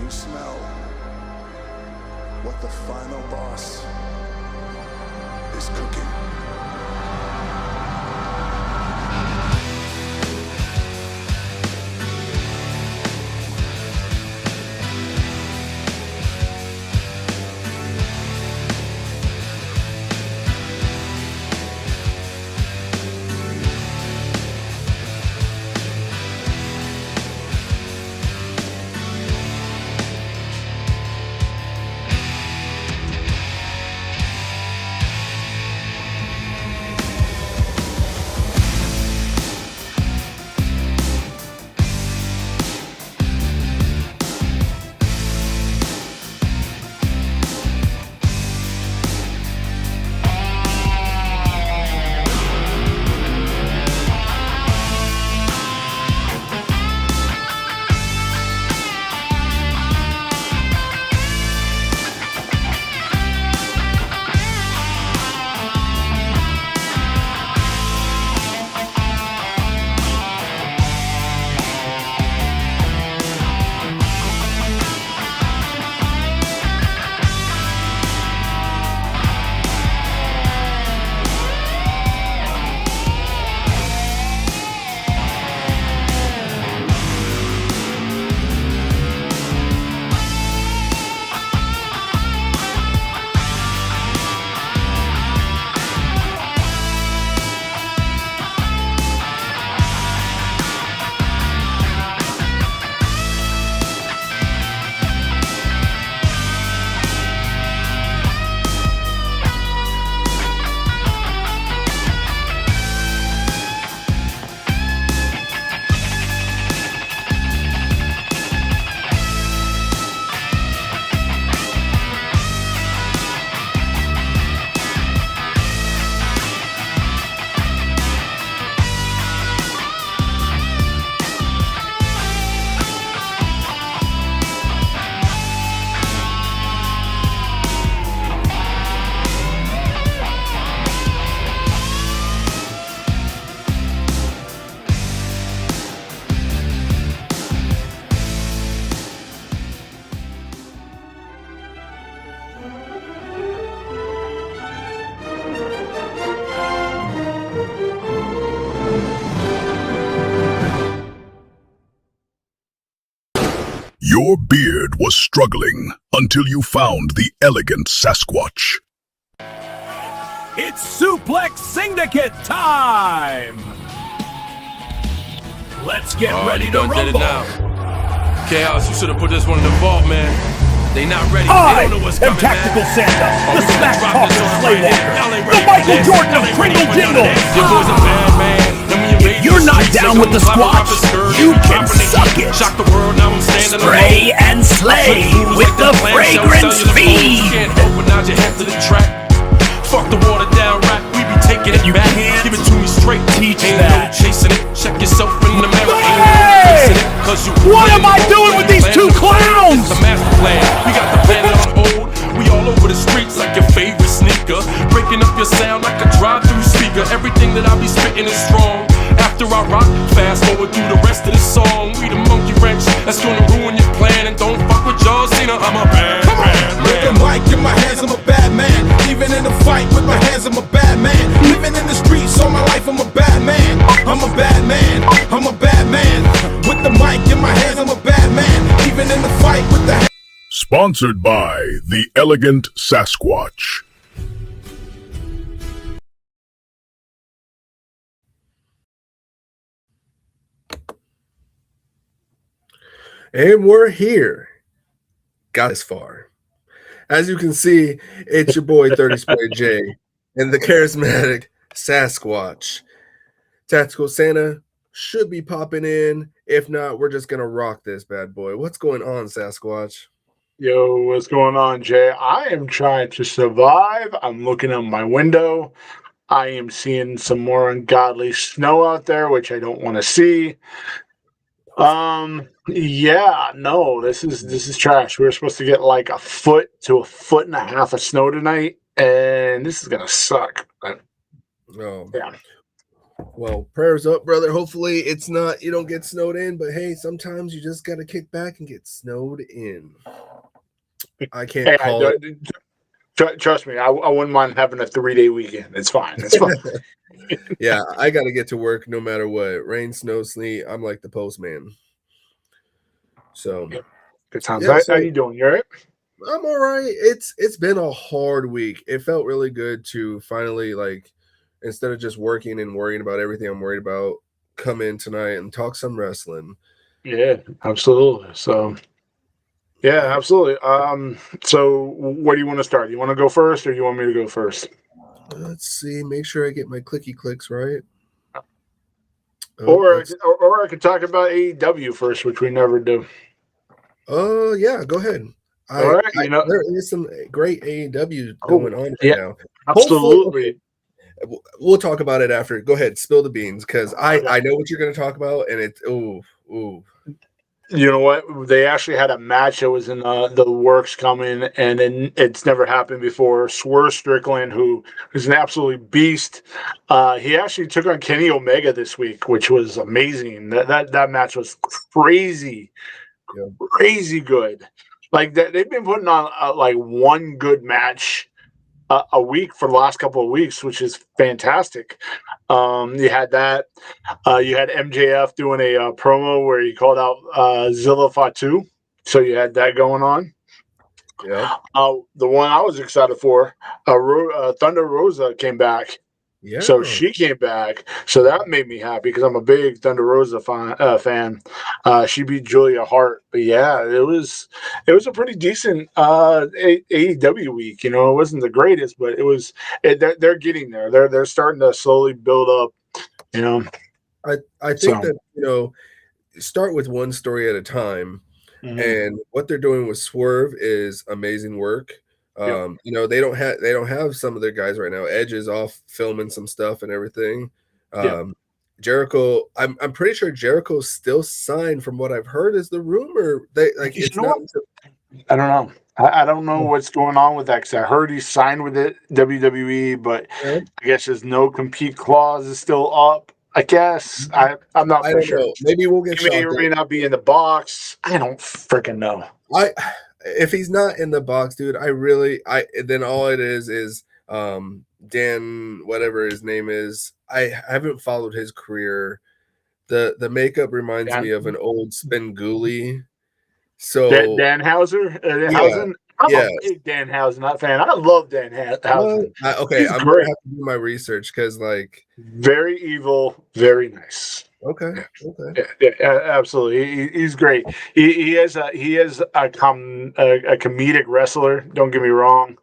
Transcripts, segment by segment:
you smell what the final boss is cooking? Your beard was struggling until you found the elegant Sasquatch. It's Suplex Syndicate time! Let's get ready to rumble! Did it now. Chaos, you should have put this one in the vault, man. They not ready. I They don't know what's am coming, Tactical man. Santa, the we gonna smack drop talking this on slave right walker, here. Y'all ain't the ready for Michael this. Jordan of Y'all ain't ready Kringle for none of Jingle. this. Your boy's a bad man. If you're not down with the Squatch, you can suck it. Shock the world, now I'm standing Spray and slay with the fragrance feed. You can't open out your head to the track. Fuck the water down rap, we be taking it You back. can't Give it to me straight, teach ain't that. no chasing it. Check yourself in the mirror, ain't no Hey! facing it. Cause you What am I playing doing with these two clowns? It's a master plan, we got the planet on hold. We all over the streets like your favorite sneaker. Breaking up your sound like a drive-through speaker. Everything that I be spitting is strong. After I rock, fast forward through the rest of the song. We the monkey wrench that's gonna ruin your plan. And don't fuck with John Cena, I'm a bad man. With the mic in my hands, I'm a bad man. Even in the fight with my hands, I'm a bad man. Living in the streets all my life, I'm a bad man. I'm a bad man. I'm a bad man. With the mic in my hands, I'm a bad man. Even in the fight with the Sponsored by the elegant Sasquatch. And we're here. Got this far. As you can see, it's your boy 30 Spray J and the charismatic Sasquatch. Tactical Santa should be popping in. If not, we're just going to rock this bad boy. What's going on, Sasquatch? Yo, what's going on, Jay? I am trying to survive. I'm looking out my window. I am seeing some more ungodly snow out there, which I don't want to see. Yeah, no, this is trash. We were supposed to get like 1 foot to 1.5 feet of snow tonight, and this is gonna suck. But, Oh, yeah. Well, prayers up, brother. Hopefully it's not, you don't get snowed in, but hey, sometimes you just got to kick back and get snowed in. I can't Hey, call it. trust me, I wouldn't mind having a 3-day weekend. It's fine. It's fine. Yeah, I got to get to work no matter what. Rain, snow, sleet. I'm like the postman. So, Good times. yeah, How so you doing? You all right? I'm all right. It's been a hard week. It felt really good to finally, like, instead of just working and worrying about everything I'm worried about, come in tonight and talk some wrestling. Yeah, absolutely. So, yeah, absolutely. So where do you want to start? You want to go first, or you want me to go first? Let's see. Make sure I get my clicky clicks right. Or I could talk about AEW first, which we never do. Oh yeah, go ahead. All right, There is some great AEW going on right yeah, now. absolutely. Hopefully, we'll talk about it after. Go ahead, spill the beans, because I know what you're going to talk about, and it's ooh. You know what? They actually had a match that was in the works coming, and then it's never happened before. Swerve Strickland, who is an absolute beast, he actually took on Kenny Omega this week, which was amazing. That match was crazy, crazy good. Like they've been putting on like one good match a week for the last couple of weeks, which is fantastic. You had that. You had MJF doing a promo where he called out Zilla Fatu. So you had that going on. Yeah. The one I was excited for, Thunder Rosa came back. Yeah. So she came back. So that made me happy because I'm a big Thunder Rosa fan. She beat Julia Hart. But yeah, it was a pretty decent AEW week. You know, it wasn't the greatest, but it was. They're getting there. They're starting to slowly build up. You know, I think that, you know, start with one story at a time. Mm-hmm. And what they're doing with Swerve is amazing work. Yep. You know, they don't have some of their guys right now. Edge is off filming some stuff and everything. Jericho, I'm pretty sure Jericho's still signed from what I've heard is the rumor. They like You it's know not. I don't know. I don't know what's going on with that because I heard he signed with it WWE, but I guess his no compete clause is still up. I guess I'm not I for don't sure. know. Maybe we'll get He may shocked. or may not be in the box. I don't freaking know. If he's not in the box, dude, then all it is Dan, whatever his name is. I haven't followed his career. The makeup reminds me of an old Spenguli. So Danhausen. yeah, I'm yeah. a big Danhausen fan. I love Danhausen. Okay, He's I'm great. gonna have to do my research because, like, Very evil, very nice. okay. Yeah, absolutely. He's great. He is a comedic wrestler. Don't get me wrong.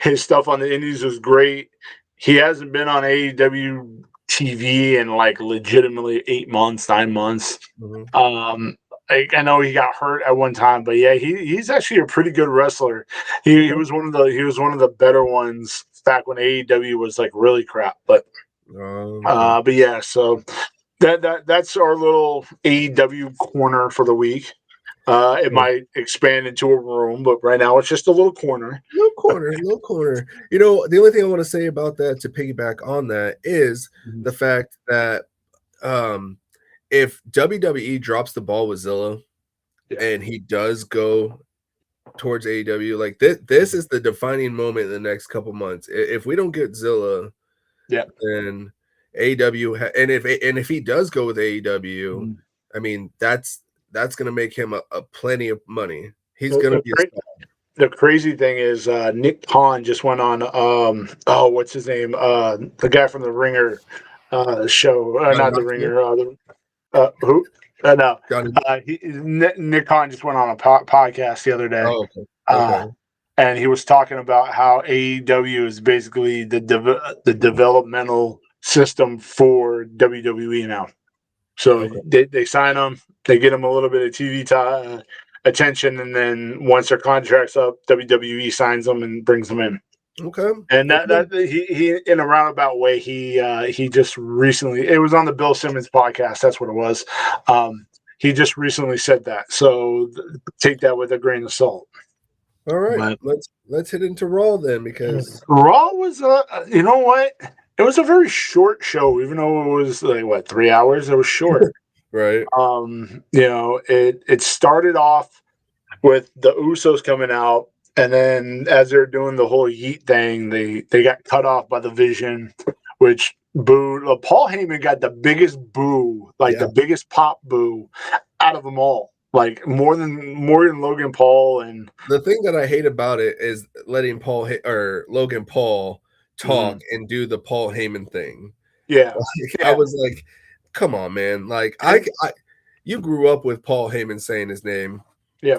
His stuff on the Indies was great. He hasn't been on AEW TV in like legitimately 8 months, 9 months. Mm-hmm. I know he got hurt at one time, but yeah, he's actually a pretty good wrestler. He was one of the better ones back when AEW was like really crap. But yeah, so that's our little AEW corner for the week. It might expand into a room, but right now it's just a little corner. Little corner. You know, the only thing I want to say about that, to piggyback on that, is the fact that if WWE drops the ball with Zilla and he does go towards AEW, like this is the defining moment in the next couple months. If we don't get Zilla, then AEW and if he does go with AEW, I mean that's going to make him a plenty of money. He's going to be a star. The crazy thing is Nick Khan just went on what's his name? The guy from the Ringer show. Not the Ringer. Who? No. Nick Khan just went on a podcast the other day. Oh, okay. And he was talking about how AEW is basically the developmental system for WWE now. So they sign them, they get them a little bit of TV attention, and then once their contract's up, WWE signs them and brings them in. Okay. And that he in a roundabout way, he just recently, it was on the Bill Simmons podcast. That's what it was. He just recently said that. So take that with a grain of salt. All right. Let's hit into Raw then, because Raw was you know what? it was a very short show, even though it was like what 3 hours. It was short. Right. It started off with the Usos coming out, and then as they're doing the whole yeet thing, they got cut off by the Vision, which booed. Paul Heyman got the biggest boo, like the biggest pop boo out of them all, like more than Logan Paul. And the thing that I hate about it is letting Logan Paul talk and do the Paul Heyman thing. Yeah. I was like, come on, man. Like you grew up with Paul Heyman saying his name. Yeah.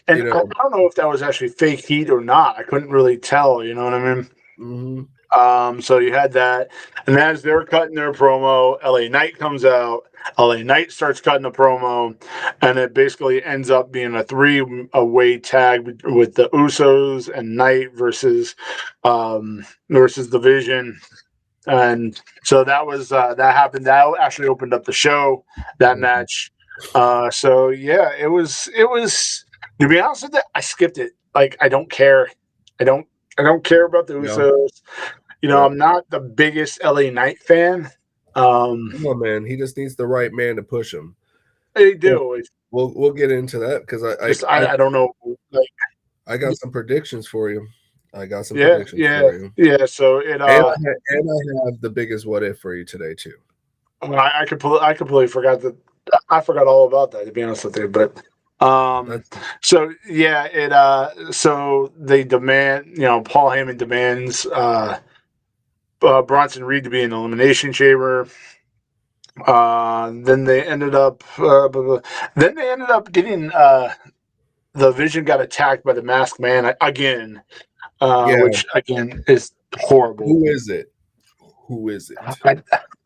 And I don't know if that was actually fake heat or not. I couldn't really tell, you know what I mean? Mm-hmm. So you had that. And as they're cutting their promo, LA Knight comes out. LA Knight starts cutting the promo. And it basically ends up being a 3-way tag with the Usos and Knight versus the Vision. And so that was that happened. That actually opened up the show, that match. So yeah, it was to be honest with you, I skipped it. Like I don't care. I don't care about the Usos. I'm not the biggest LA Knight fan. Come on, man. He just needs the right man to push him. They do. We'll get into that because I don't know. Like I got some predictions for you. predictions for you. Yeah. So it and I have the biggest what if for you today too. I completely forgot that. I forgot all about that, to be honest with you. But so yeah, so they demand, Paul Heyman demands Bronson Reed to be in the Elimination Chamber. Then they ended up getting the Vision got attacked by the Masked Man again, which again is horrible. Who is it?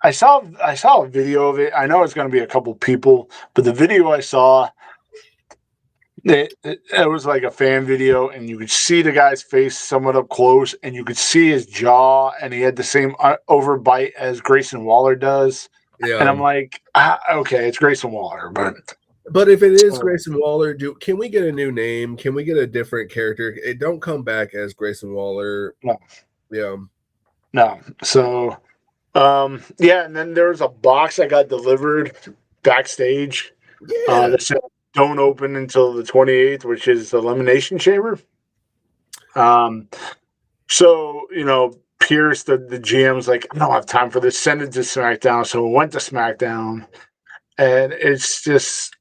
I saw a video of it. I know it's going to be a couple people, but the video I saw, it was like a fan video, and you could see the guy's face somewhat up close, and you could see his jaw, and he had the same overbite as Grayson Waller does. Yeah. And I'm like, okay, it's Grayson Waller, but if it is Grayson Waller, can we get a new name? Can we get a different character? It don't come back as Grayson Waller. No. Yeah. No. So, and then there was a box that got delivered backstage. Yeah. That said, don't open until the 28th, which is the Elimination Chamber. So, Pierce, the GM's like, I don't have time for this. Send it to SmackDown. So we went to SmackDown, and it's just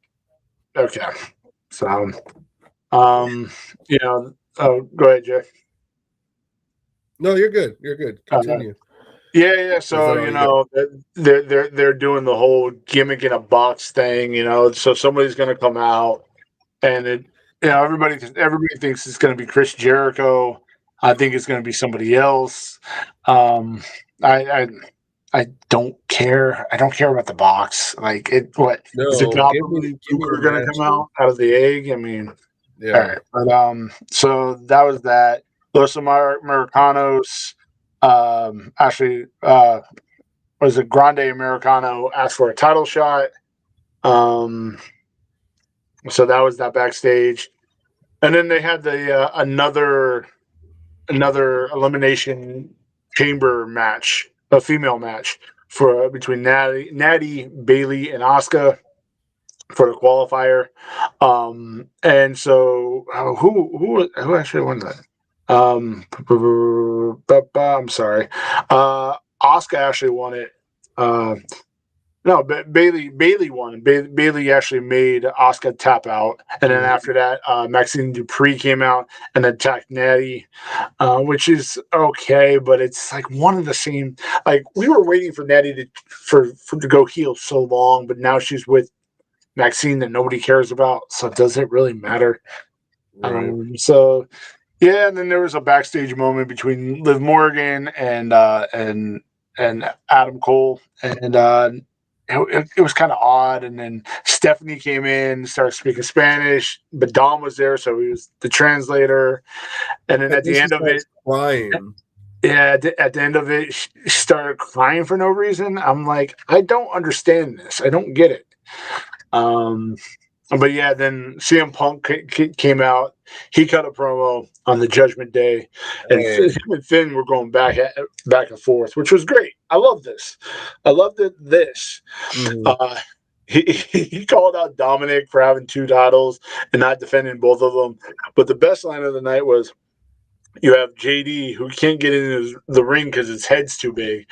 okay. So, go ahead, Jay. No, you're good. You're good. Continue. Yeah. So they're doing the whole gimmick in a box thing. So somebody's going to come out, and everybody thinks it's going to be Chris Jericho. I think it's going to be somebody else. I don't care. I don't care about the box. Like is it probably Booker going to come out of the egg? I mean, yeah. All right. But so that was that. Los Americanos actually was a Grande Americano asked for a title shot. So that was that backstage, and then they had the another Elimination Chamber match, a female match between Natty, Bailey, and Asuka for the qualifier. And so who actually won that? I'm sorry. Asuka actually won it. No, Bailey won. Bailey actually made Asuka tap out, and then after that, Maxine Dupree came out and attacked Natty, which is okay, but it's like one of the same. Like we were waiting for Natty to go heel so long, but now she's with Maxine that nobody cares about. So does it really matter? Right. So yeah, and then there was a backstage moment between Liv Morgan and Adam Cole, and it was kind of odd. And then Stephanie came in, started speaking Spanish, but Dom was there, so he was the translator. And then at the end of it, crying. Yeah, at the end of it, she started crying for no reason. I'm like, I don't understand this. I don't get it. But yeah, then CM Punk came out. He cut a promo on the Judgment Day, and Hey. him and Finn were going back and forth, which was great. I love this. I loved it. This. Mhm. He called out Dominic for having 2 titles and not defending both of them. But the best line of the night was, you have JD who can't get in the ring because his head's too big.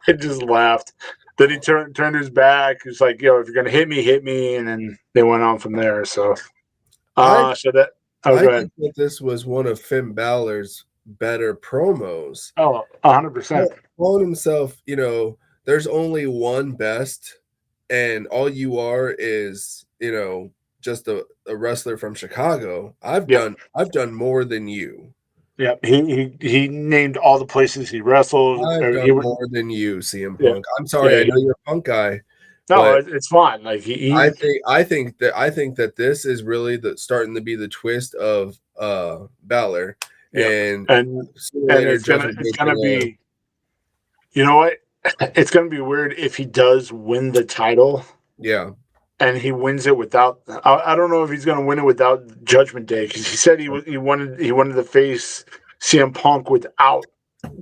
I just laughed. Then he turned his back. He's like, "Yo, if you're gonna hit me," and then they went on from there. So, I so that. Oh, I go ahead. think that this was one of Finn Balor's better promos. Oh, 100%. Calling himself, there's only one best, and all you are is, just a wrestler from Chicago. I've Yep. done more than you. Yep. He named all the places he wrestled. I've He done would. more than you, CM Yeah. Punk. I'm sorry, Yeah. I know you're a Punk guy, No, but it's fine. Like I think that this is really starting to be the twist of Balor, Yep. and And sooner or later it's Judgment Day's gonna be. You know what? It's gonna be weird if he does win the title. yeah. And he wins it without. I don't know if he's going to win it without Judgment Day, because he said he wanted to face CM Punk without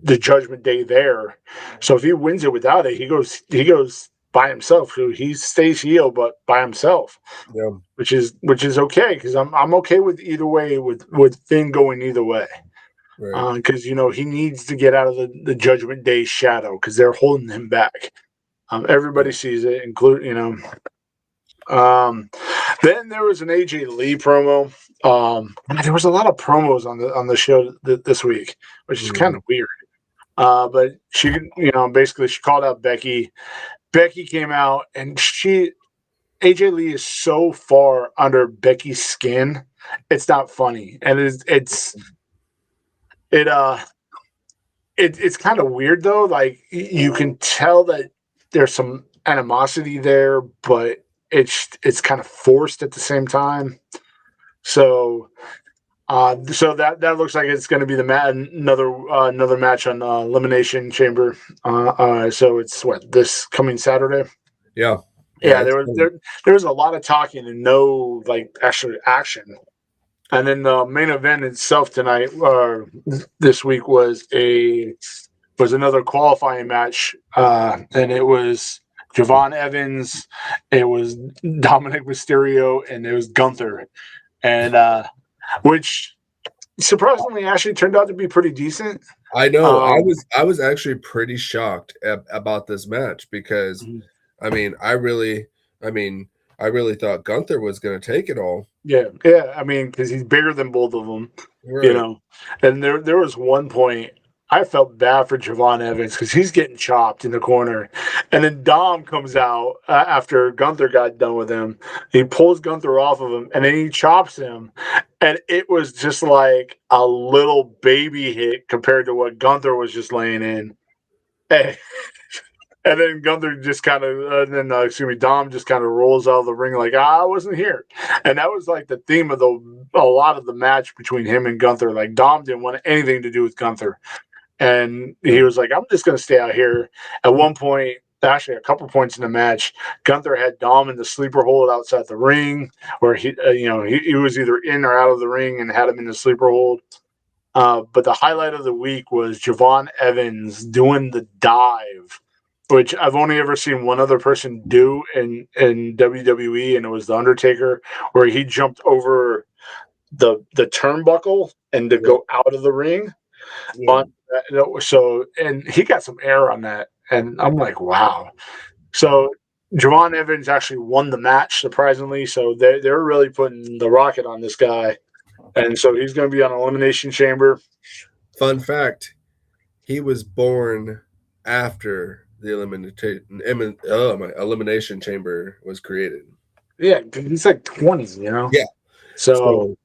the Judgment Day there. So if he wins it without it, he goes by himself. So he stays heel, but by himself, Yeah. which is okay, because I'm okay with either way, with Finn going either way, Right. because he needs to get out of the Judgment Day shadow, because they're holding him back. Everybody sees it, including. Then there was an AJ Lee promo. There was a lot of promos on the show this week, which is kind of weird. But she, basically she called out Becky. Becky came out, and AJ Lee is so far under Becky's skin, it's not funny, and it's kind of weird though. Like, you can tell that there's some animosity there, but it's kind of forced at the same time. So so that looks like it's going to be another match on Elimination Chamber. So it's this coming Saturday. Yeah. Yeah, there was a lot of talking and no actual action. And then the main event itself tonight, this week, was another qualifying match, and it was Javon Evans, it was Dominic Mysterio, and it was Gunther, and which surprisingly actually turned out to be pretty decent. I know. I was actually pretty shocked about this match because, I really thought Gunther was going to take it all. Yeah. I mean, because he's bigger than both of them, Right. And there was one point I felt bad for Javon Evans, because he's getting chopped in the corner, and then Dom comes out after Gunther got done with him. He pulls Gunther off of him, and then he chops him, and it was just like a little baby hit compared to what Gunther was just laying in. And then Gunther just kind of, Dom just kind of rolls out of the ring like, I wasn't here. And that was like the theme of a lot of the match between him and Gunther. Like, Dom didn't want anything to do with Gunther. And he was like, I'm just going to stay out here. At one point, actually a couple points in the match, Gunther had Dom in the sleeper hold outside the ring, where he was either in or out of the ring and had him in the sleeper hold. But the highlight of the week was Javon Evans doing the dive, which I've only ever seen one other person do in WWE, and it was The Undertaker, where he jumped over the turnbuckle and to go out of the ring. Yeah. So, and he got some air on that, and I'm like, wow. So Javon Evans actually won the match, surprisingly. So they're really putting the rocket on this guy, and so he's going to be on Elimination Chamber. Fun fact: he was born after the Elimination Chamber was created. Yeah, he's like 20, Yeah. So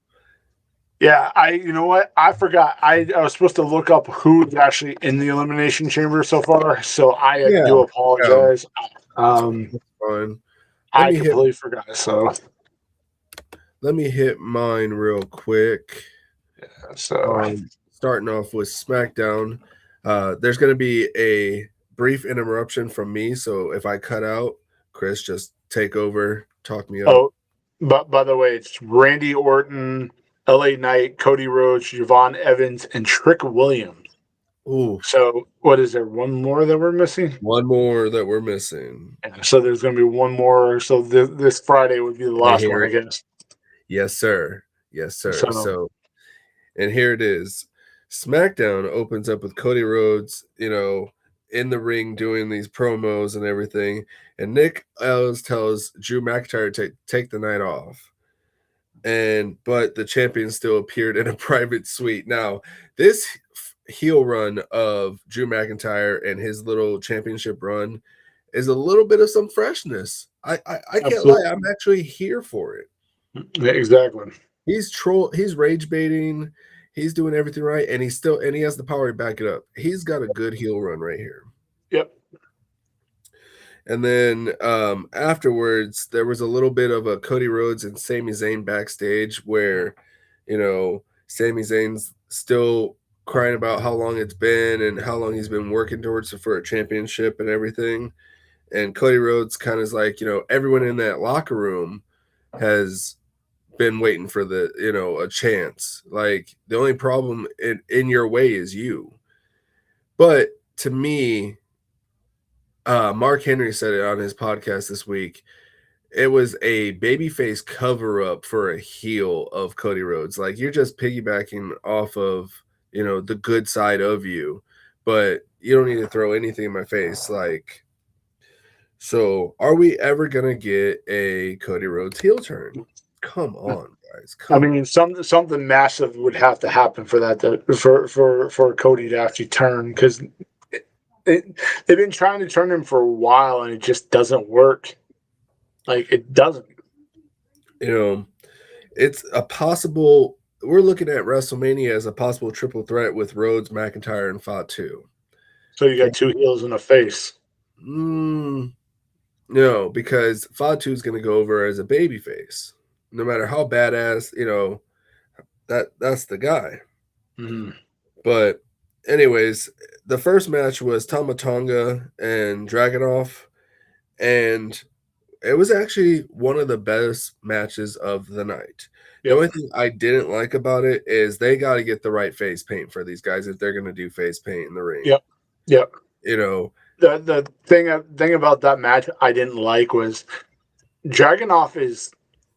yeah, you know what? I forgot. I was supposed to look up who's actually in the Elimination Chamber so far. So I do apologize. Fine. I completely forgot. So let me hit mine real quick. Yeah, so starting off with SmackDown, there's going to be a brief interruption from me. So if I cut out, Chris, just take over, talk me up. But by the way, it's Randy Orton, LA Knight, Cody Rhodes, Javon Evans, and Trick Williams. Ooh, So what is there? One more that we're missing? one more that we're missing. So there's going to be one more. So this Friday would be the last one, I guess. Yes, sir. Yes, sir. So- So, and here it is. SmackDown opens up with Cody Rhodes, in the ring doing these promos and everything. And Nick Ellis tells Drew McIntyre to take the night off. But the champion still appeared in a private suite. Now, this heel run of Drew McIntyre and his little championship run is a little bit of some freshness. I can't Absolutely. lie. I'm actually here for it. Yeah, exactly. He's rage baiting, he's doing everything right, and he has the power to back it up. He's got a good heel run right here. Yep. And then afterwards, there was a little bit of a Cody Rhodes and Sami Zayn backstage where, Sami Zayn's still crying about how long it's been and how long he's been working towards for a championship and everything. And Cody Rhodes kind of is like, everyone in that locker room has been waiting for a chance. Like, the only problem in your way is you. But to me, Mark Henry said it on his podcast this week. It was a babyface cover up for a heel of Cody Rhodes. Like, you're just piggybacking off of, the good side of you, but you don't need to throw anything in my face. Like, so are we ever going to get a Cody Rhodes heel turn? Come on, guys. I mean, something massive would have to happen for that for Cody to actually turn, because they've been trying to turn him for a while and it just doesn't work. Like, it doesn't. It's a possible. We're looking at WrestleMania as a possible triple threat with Rhodes, McIntyre, and Fatu. So you got two heels and a face. No, because Fatu is going to go over as a babyface. No matter how badass, that's the guy. Mm-hmm. But anyways, the first match was Tama Tonga and Dragunov, and it was actually one of the best matches of the night. The only thing I didn't like about it is they got to get the right face paint for these guys if they're going to do face paint in the ring. Yep. The thing about that match I didn't like was Dragunov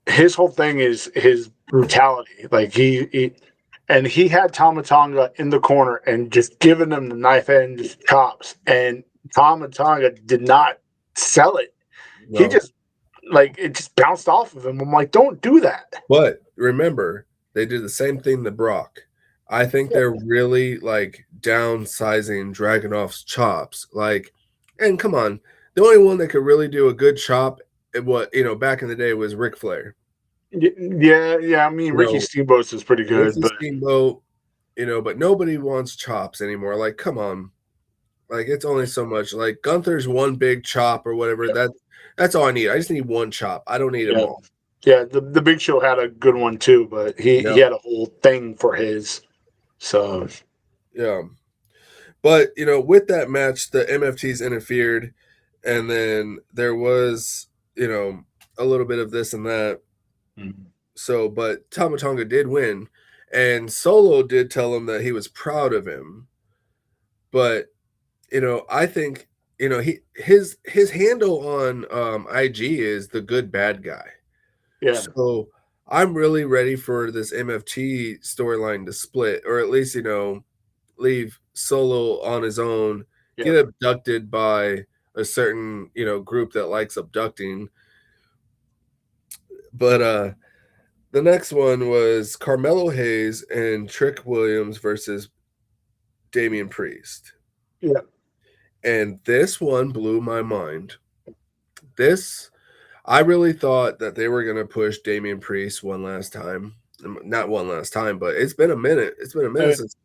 his whole thing is his brutality. Like, he had Tama Tonga in the corner and just giving him the knife end chops, and Tama Tonga did not sell it. No. He just, it just bounced off of him. I'm like, don't do that. But remember, they did the same thing to Brock. I think they're really downsizing Dragunov's chops. And come on, the only one that could really do a good chop, back in the day was Ric Flair. Yeah. I mean, Ricky Steamboat's is pretty good, but Steamboat, but nobody wants chops anymore. Like, come on, it's only so much. Like, Gunther's one big chop or whatever. That's all I need. I just need one chop. I don't need them all. Yeah, the Big Show had a good one too, but he had a whole thing for his. So yeah, but with that match, the MFTs interfered, and then there was a little bit of this and that. Mm-hmm. So, but Tama Tonga did win, and Solo did tell him that he was proud of him. But I think his handle on IG is the good bad guy. Yeah. So I'm really ready for this MFT storyline to split, or at least leave Solo on his own, get abducted by a certain group that likes abducting. But the next one was Carmelo Hayes and Trick Williams versus Damian Priest. Yeah. And this one blew my mind. I really thought that they were going to push Damian Priest one last time. Not one last time, but it's been a minute. It's been a minute since,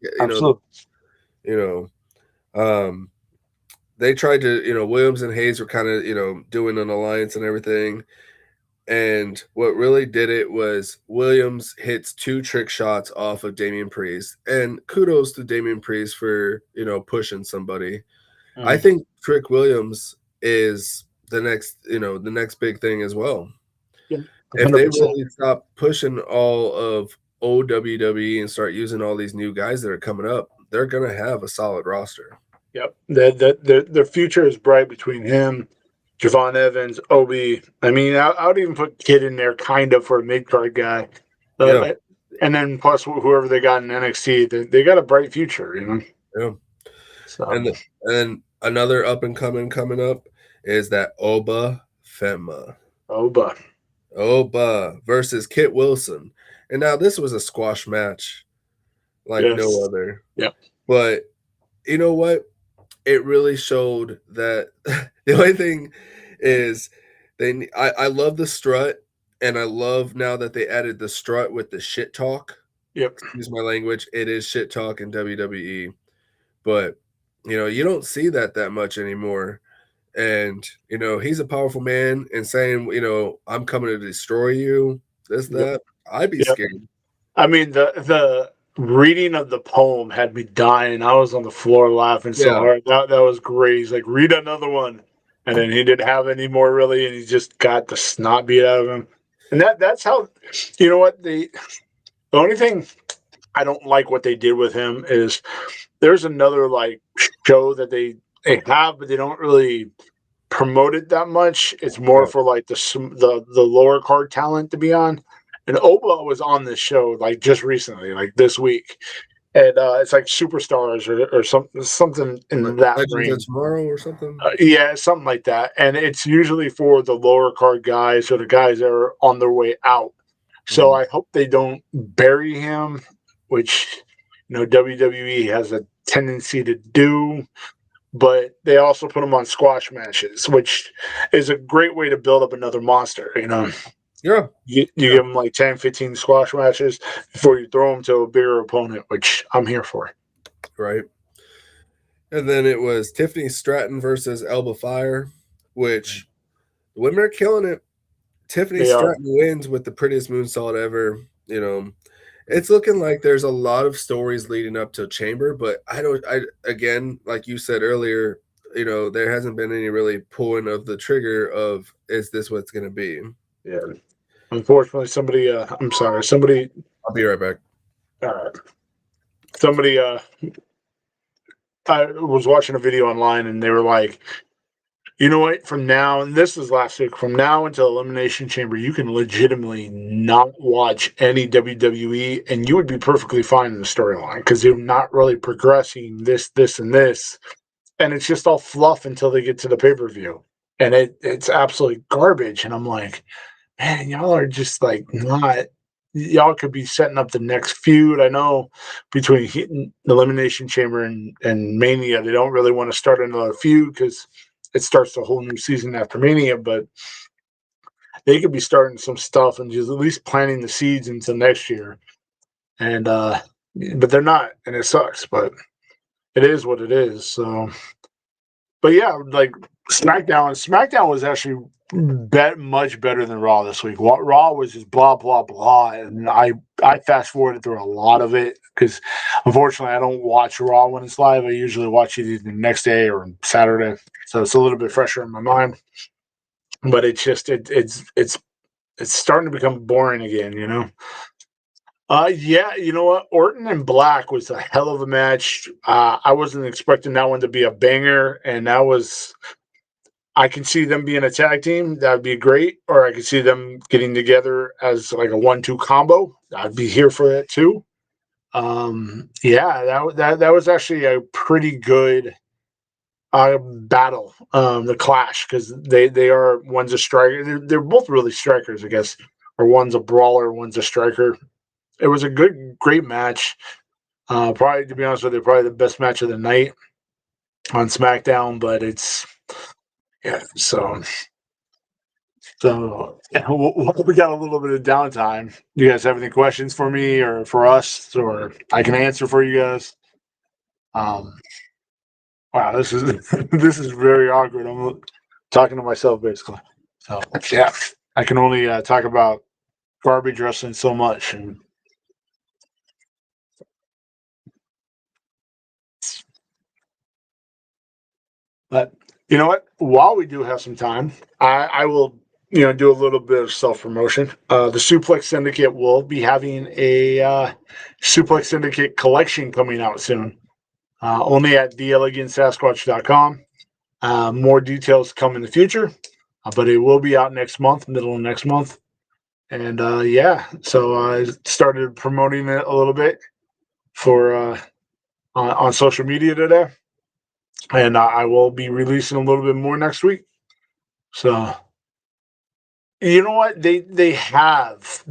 they tried to, Williams and Hayes were kind of, doing an alliance and everything. And what really did it was Williams hits 2 trick shots off of Damian Priest. And kudos to Damian Priest for, pushing somebody. Mm-hmm. I think Trick Williams is the next big thing as well. Yeah. if they 100%. really stop pushing all of old WWE and start using all these new guys that are coming up, they're gonna have a solid roster. Yep. The future is bright between him, Javon Evans, Obi. I mean, I would even put Kid in there kind of for a mid card guy. Yeah. And then plus whoever they got in NXT, they got a bright future, you know. Yeah. So And another up and coming up is that Oba Fema. Oba. Oba versus Kit Wilson. And now this was a squash match like Yes. no other. Yep. But you know what? It really showed that the only thing is I love the strut, and I love now that they added the strut with the shit talk. Yep. Excuse my language. It is shit talk in WWE. But you don't see that much anymore. And he's a powerful man, and saying, I'm coming to destroy you, that I'd be Yep. scared. I mean, the reading of the poem had me dying. I was on the floor laughing so Yeah. hard. That was great. He's like, read another one. And then he didn't have any more really, and he just got the snot beat out of him. And that's how, you know what, the only thing I don't like what they did with him is there's another like show that they have, but they don't really promote it that much. It's more for like the lower card talent to be on. And Oba was on this show like just recently, like this week, and it's like Superstars or something in that Legends range. of Tomorrow or something. Yeah, something like that. And it's usually for the lower card guys or the guys that are on their way out. So I hope they don't bury him, which WWE has a tendency to do. But they also put him on squash matches, which is a great way to build up another monster. Yeah. You give him like 10, 15 squash matches before you throw him to a bigger opponent, which I'm here for. Right. And then it was Tiffany Stratton versus Elba Fire, which the women are killing it. Tiffany Stratton wins with the prettiest moonsault ever. It's looking like there's a lot of stories leading up to Chamber, but again, like you said earlier, there hasn't been any really pulling of the trigger of, is this what's going to be? Yeah. Unfortunately, somebody, I'll be right back. Somebody, I was watching a video online and they were like, you know what, from now, and this was last week, from now until Elimination Chamber, you can legitimately not watch any WWE and you would be perfectly fine in the storyline because they're not really progressing this, and this. And it's just all fluff until they get to the pay-per-view. And it's absolutely garbage. And I'm like, man, y'all are just like not. Y'all could be setting up the next feud. I know between the Elimination Chamber and Mania, they don't really want to start another feud because it starts the whole new season after Mania. But they could be starting some stuff and just at least planting the seeds into next year. And but they're not, and it sucks. But it is what it is. So, but yeah, like SmackDown was actually much better than Raw this week. Raw was just blah blah blah, and I fast forwarded through a lot of it because unfortunately I don't watch Raw when it's live. I usually watch it either the next day or Saturday, so it's a little bit fresher in my mind. But it's just it's starting to become boring again, Yeah, you know what? Orton and Black was a hell of a match. I wasn't expecting that one to be a banger, and I can see them being a tag team. That'd be great. Or I could see them getting together as like a 1-2 combo. I'd be here for that too. Yeah, that was actually a pretty good battle. The clash because they are one's a striker. They're both really strikers, I guess. Or one's a brawler, one's a striker. It was a great match. Probably, to be honest with you, probably the best match of the night on SmackDown. But it's so we got a little bit of downtime. You guys have any questions for me or for us, or I can answer for you guys? Wow, this is this is very awkward. I'm talking to myself basically. So yeah, I can only talk about garbage wrestling so much. But you know what? While we do have some time, I will do a little bit of self promotion. The Suplex Syndicate will be having a Suplex Syndicate collection coming out soon, only at theelegantsasquatch.com. More details come in the future, but it will be out next month, middle of next month. And so I started promoting it a little bit for on social media today, and I will be releasing a little bit more next week. So, you know what, they have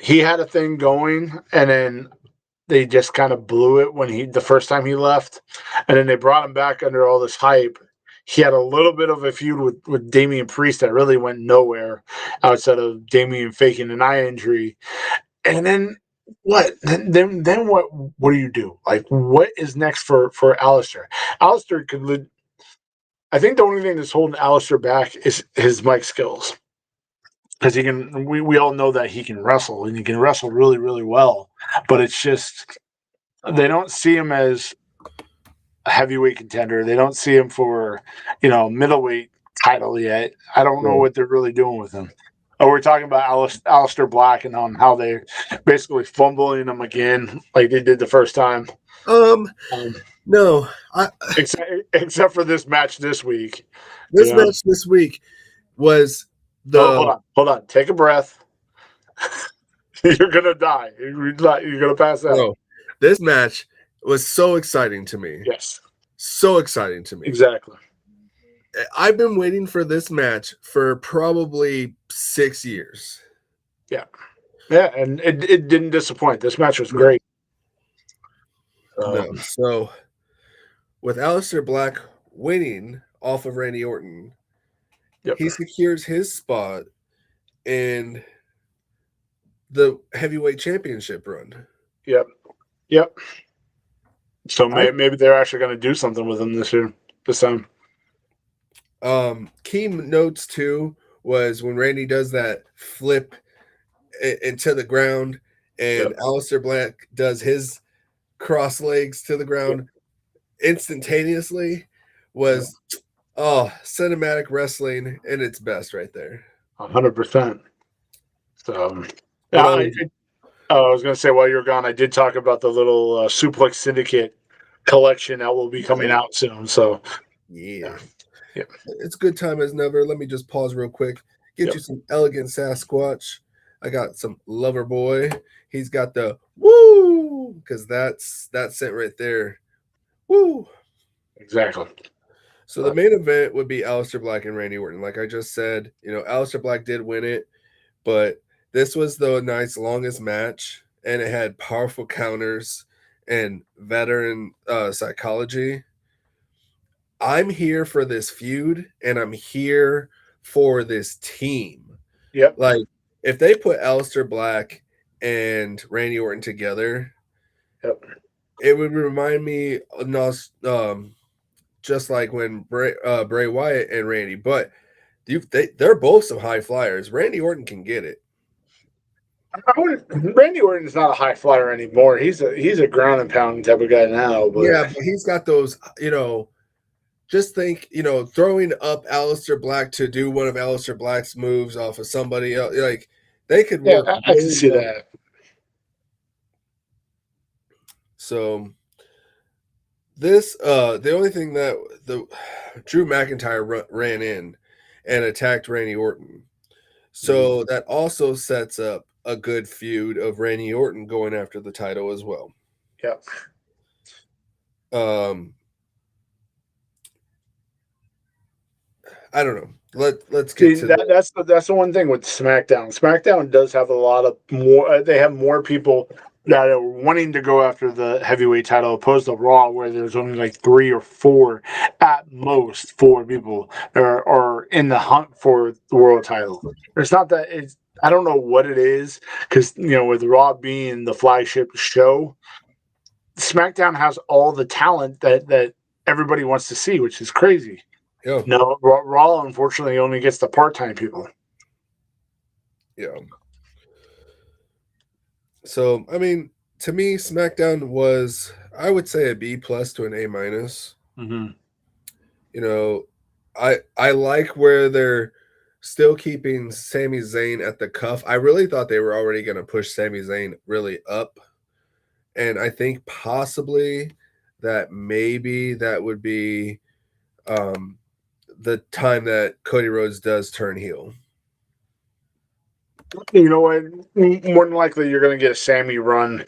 he had a thing going, and then they just kind of blew it when the first time he left, and then they brought him back under all this hype. He had a little bit of a feud with Damian Priest that really went nowhere outside of Damian faking an eye injury. And then what? Then what do you do? Like, what is next for Alistair? Alistair I think the only thing that's holding Alistair back is his mic skills. Because he can, we all know that he can wrestle, and he can wrestle really, really well. But it's just, they don't see him as a heavyweight contender. They don't see him for, middleweight title yet. I don't know what they're really doing with him. Oh, we're talking about Alistair Black and on how they're basically fumbling him again, like they did the first time. No, Except for this match this week. This match this week was hold on. Take a breath. You're gonna die. You're gonna pass out. No, this match was so exciting to me. Yes. So exciting to me. Exactly. I've been waiting for this match for probably 6 years. Yeah. Yeah, and it didn't disappoint. This match was great. So with Alistair Black winning off of Randy Orton, he secures his spot in the heavyweight championship run. Yep. So maybe they're actually going to do something with him this time. Key notes too was when Randy does that flip into the ground, and Alistair Black does his cross legs to the ground instantaneously was cinematic wrestling in its best right there. 100%. So I was going to say, while you're gone, I did talk about the little Suplex Syndicate collection that will be coming out soon. So yeah. It's good time as never. Let me just pause real quick. Get you some Elegant Sasquatch. I got some Lover Boy. He's got the woo, because that's it right there. Woo. Exactly. So the main event would be Alistair Black and Randy Orton. Like I just said, Alistair Black did win it, but this was the night's longest match, and it had powerful counters and veteran psychology. I'm here for this feud, and I'm here for this team. Yep. Like, if they put Alistair Black and Randy Orton together, it would remind me just like when Bray Wyatt and Randy, but they're both some high flyers. Randy Orton can get it. Randy Orton's not a high flyer anymore. He's a ground and pound type of guy now. But yeah, but he's got those, just think, throwing up Alistair Black to do one of Alistair Black's moves off of somebody else, like they could work. Yeah, I can see that. So this, the only thing that the Drew McIntyre ran in and attacked Randy Orton. So that also sets up a good feud of Randy Orton going after the title as well. Yeah. I don't know. Let's get to that. That's the one thing with SmackDown. SmackDown does have a lot of more. They have more people that are wanting to go after the heavyweight title, opposed to Raw, where there's only like 3 or 4 at most 4 people are in the hunt for the world title. It's not that it's. I don't know what it is, because with Raw being the flagship show, SmackDown has all the talent that everybody wants to see, which is crazy. Yeah. No, Raw unfortunately only gets the part-time people. Yeah. So, I mean, to me, SmackDown was, I would say, a B+ to an A-. Mm-hmm. I like where they're still keeping Sami Zayn at the cuff. I really thought they were already going to push Sami Zayn really up, and I think possibly that maybe that would be the time that Cody Rhodes does turn heel. You know what? More than likely, you're going to get a Sammy run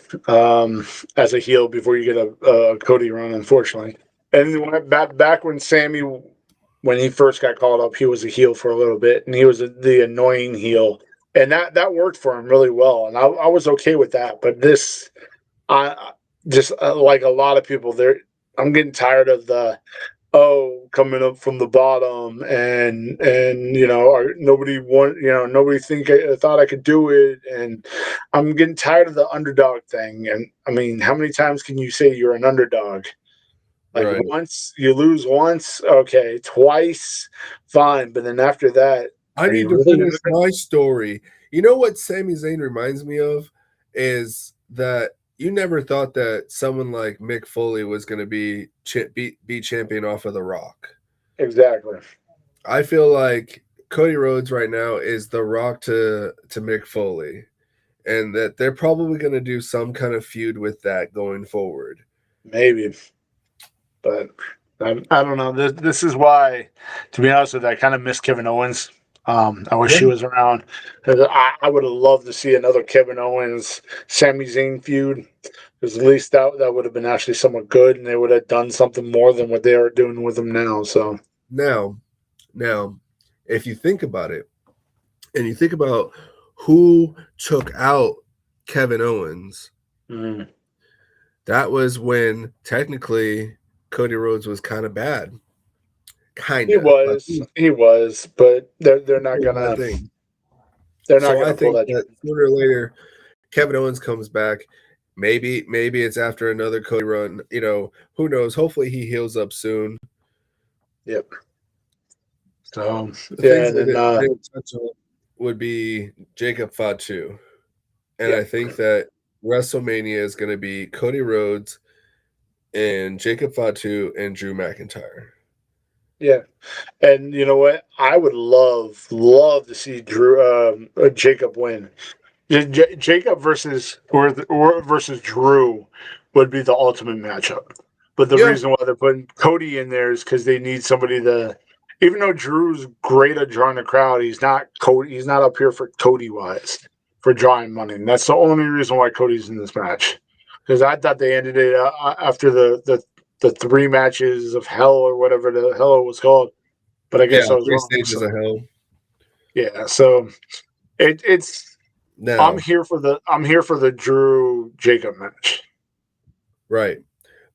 as a heel before you get a Cody run, unfortunately. And back when Sammy, when he first got called up, he was a heel for a little bit, and he was the annoying heel, and that worked for him really well, and I was okay with that. But this, I just like a lot of people, I'm getting tired of the coming up from the bottom and nobody thought I could do it, and I'm getting tired of the underdog thing. And I mean, how many times can you say you're an underdog? Like Right. once you lose once, okay, twice, fine, but then after that, I are you need to really finish my story. You know what Sami Zayn reminds me of is that you never thought that someone like Mick Foley was going to be champion off of The Rock. Exactly. I feel like Cody Rhodes right now is The Rock to Mick Foley, and that they're probably going to do some kind of feud with that going forward. Maybe. But I don't know. This is why, to be honest with you, I kind of miss Kevin Owens. I wish he was around. I would have loved to see another Kevin Owens, Sami Zayn feud. Because at least that would have been actually somewhat good, and they would have done something more than what they are doing with him now. So Now, if you think about it, and you think about who took out Kevin Owens, that was when technically Cody Rhodes was kind of bad. he was, but they're not gonna. They're not gonna pull that. That sooner or later, Kevin Owens comes back. Maybe it's after another Cody run. You know, who knows? Hopefully, he heals up soon. Yep. So Things that they didn't touch on would be Jacob Fatu, and I think that WrestleMania is going to be Cody Rhodes and Jacob Fatu and Drew McIntyre. Yeah, and you know what? I would love to see Jacob win. Jacob versus versus Drew would be the ultimate matchup. But the reason why they're putting Cody in there is because they need somebody to. Even though Drew's great at drawing a crowd, he's not Cody. He's not up here for Cody wise for drawing money, and that's the only reason why Cody's in this match. Because I thought they ended it after the 3 matches of hell or whatever the hell it was called. But I guess I was 3 wrong. stages of hell. Yeah, so it's. Now, I'm here for the Drew Jacob match. Right.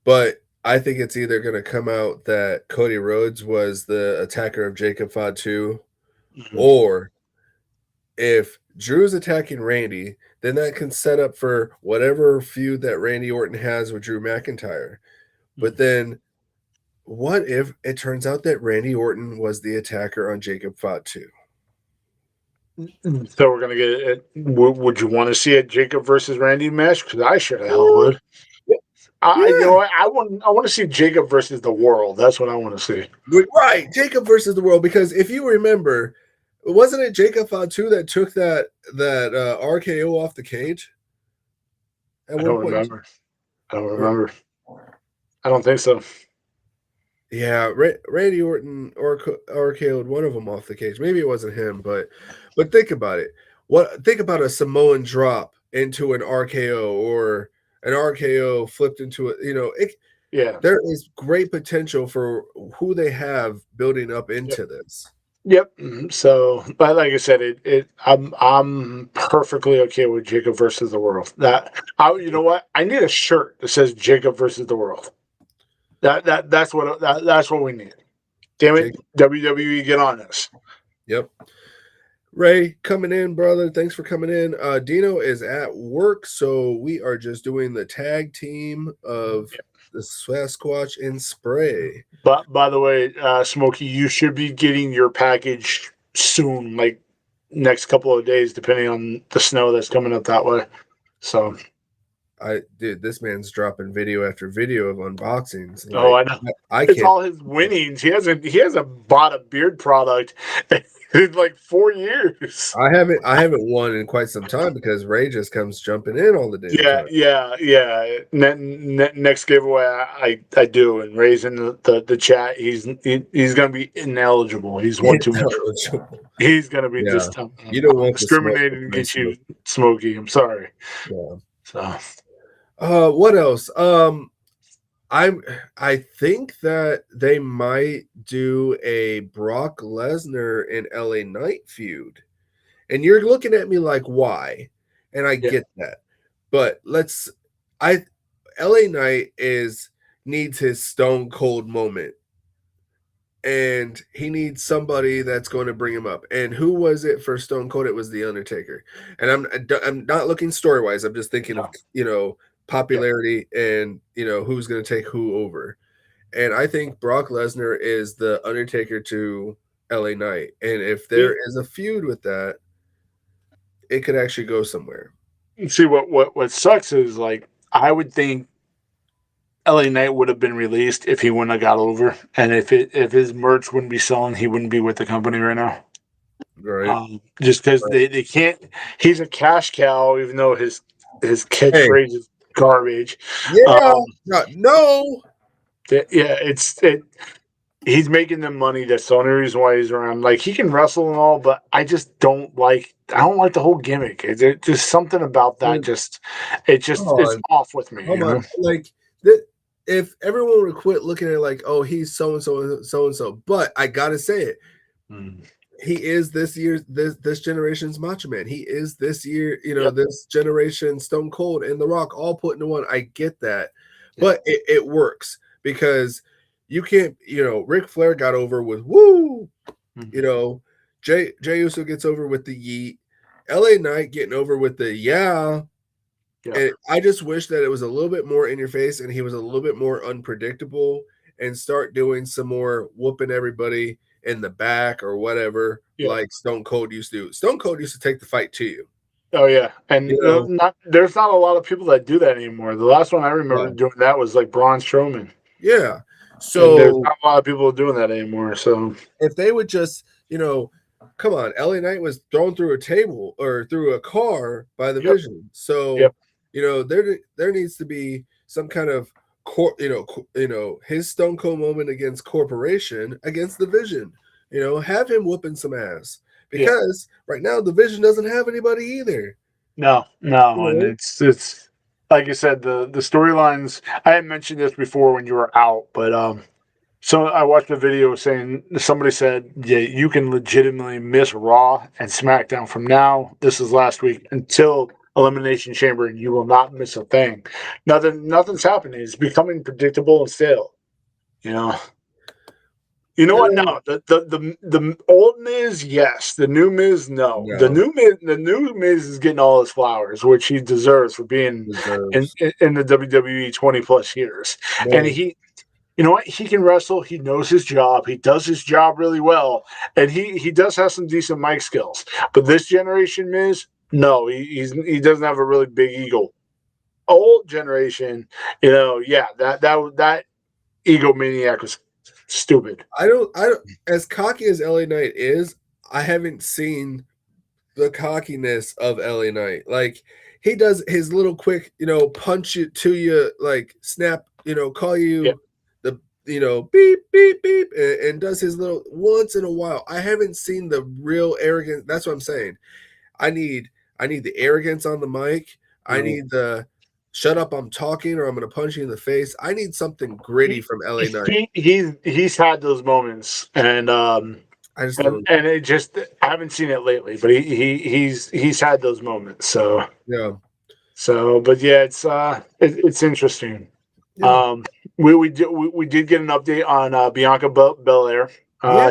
But I think it's either going to come out that Cody Rhodes was the attacker of Jacob Fatu, or if Drew's attacking Randy, then that can set up for whatever feud that Randy Orton has with Drew McIntyre. But then what if it turns out that Randy Orton was the attacker on Jacob Fatu? So we're gonna get it. Would you want to see a Jacob versus Randy match? Because I sure the hell would. You know what? I want to see Jacob versus the World. That's what I want to see. Right, Jacob versus the World. Because if you remember, wasn't it Jacob Fatu that took that RKO off the cage? I don't remember. I don't think so. Yeah, Randy Orton RKO'd one of them off the cage. Maybe it wasn't him, but think about it. Think about a Samoan drop into an RKO, or an RKO flipped into it. You know, there is great potential for who they have building up into this. Yep. So, but like I said, I'm perfectly okay with Jacob versus the World. You know what? I need a shirt that says Jacob versus the World. That's what we need. Damn it, WWE, get on this. Yep. Ray, coming in, brother. Thanks for coming in. Dino is at work, so we are just doing the tag team of the Sasquatch and Spray. But by the way, Smokey, you should be getting your package soon, like next couple of days, depending on the snow that's coming up that way. So dude, this man's dropping video after video of unboxings. Oh, Like, I know. I It's can't. all his winnings. He hasn't bought a beard product in like 4 years. I haven't won in quite some time because Ray just comes jumping in all the damn Yeah, time. yeah. Next giveaway, I do, and raising the chat. He's gonna be ineligible. He's won too much. He's gonna be Yeah. just You don't I'm want the smoke discriminating with my against you, smoke. Smokey. I'm sorry. Yeah. So What else? I think that they might do a Brock Lesnar and LA Knight feud. And you're looking at me like, why? And I yeah, get that. But LA Knight needs his stone cold moment. And he needs somebody that's going to bring him up. And who was it for Stone Cold? It was The Undertaker. And I'm not looking story wise. I'm just thinking of, popularity and, who's going to take who over. And I think Brock Lesnar is the Undertaker to LA Knight. And if there is a feud with that, it could actually go somewhere. see what sucks is like I would think LA Knight would have been released if he wouldn't have got over, and if his merch wouldn't be selling, he wouldn't be with the company right now. Right. Just because they can't. He's a cash cow, even though his catchphrase is garbage. Yeah. No. Yeah, he's making them money. That's the only reason why he's around. Like he can wrestle and all, but I just don't like. I don't like the whole gimmick. There's just something about that. It's off with me. Come on. Like that. If everyone would quit looking at it like, oh, he's so and so, but I gotta say it. He is this generation's Macho Man. He is this year, this generation Stone Cold and The Rock all put into one. I get that, but it works because you can't. Ric Flair got over with woo. Jay Uso gets over with the yeet. LA Knight getting over with the yeah. And I just wish that it was a little bit more in your face and he was a little bit more unpredictable and start doing some more whooping everybody in the back or whatever, like Stone Cold used to do. Stone Cold used to take the fight to you. Oh yeah, and there's not a lot of people that do that anymore. The last one I remember doing that was like Braun Strowman. Yeah, so and there's not a lot of people doing that anymore. So if they would just, come on, LA Knight was thrown through a table or through a car by the Vision. So there needs to be some kind of his Stone Cold moment against Corporation against the Vision. Have him whooping some ass because right now the Vision doesn't have anybody either. No, and it's like you said, the storylines. I had mentioned this before when you were out, but so I watched a video saying somebody said, yeah, you can legitimately miss Raw and SmackDown from now. This is last week until Elimination Chamber, and you will not miss a thing. Nothing's happening. It's becoming predictable and stale. You know what? No, the old Miz, yes. The new Miz, no. The new Miz is getting all his flowers, which he deserves for being in the WWE 20+ years. No. And he, you know what? He can wrestle. He knows his job. He does his job really well, and he does have some decent mic skills. But this generation Miz. No, he doesn't have a really big ego. Old generation, that egomaniac was stupid. I don't as cocky as LA Knight is, I haven't seen the cockiness of LA Knight. Like he does his little quick, punch it to you, like snap, call you the beep, beep, beep, and does his little once in a while. I haven't seen the real arrogance. That's what I'm saying. I need the arrogance on the mic. I need the shut up, I'm talking, or I'm going to punch you in the face. I need something gritty from LA Knight. He's had those moments, and I haven't seen it lately, but he's had those moments. So yeah. So, but yeah, it's interesting. Yeah. We did get an update on Bianca Belair.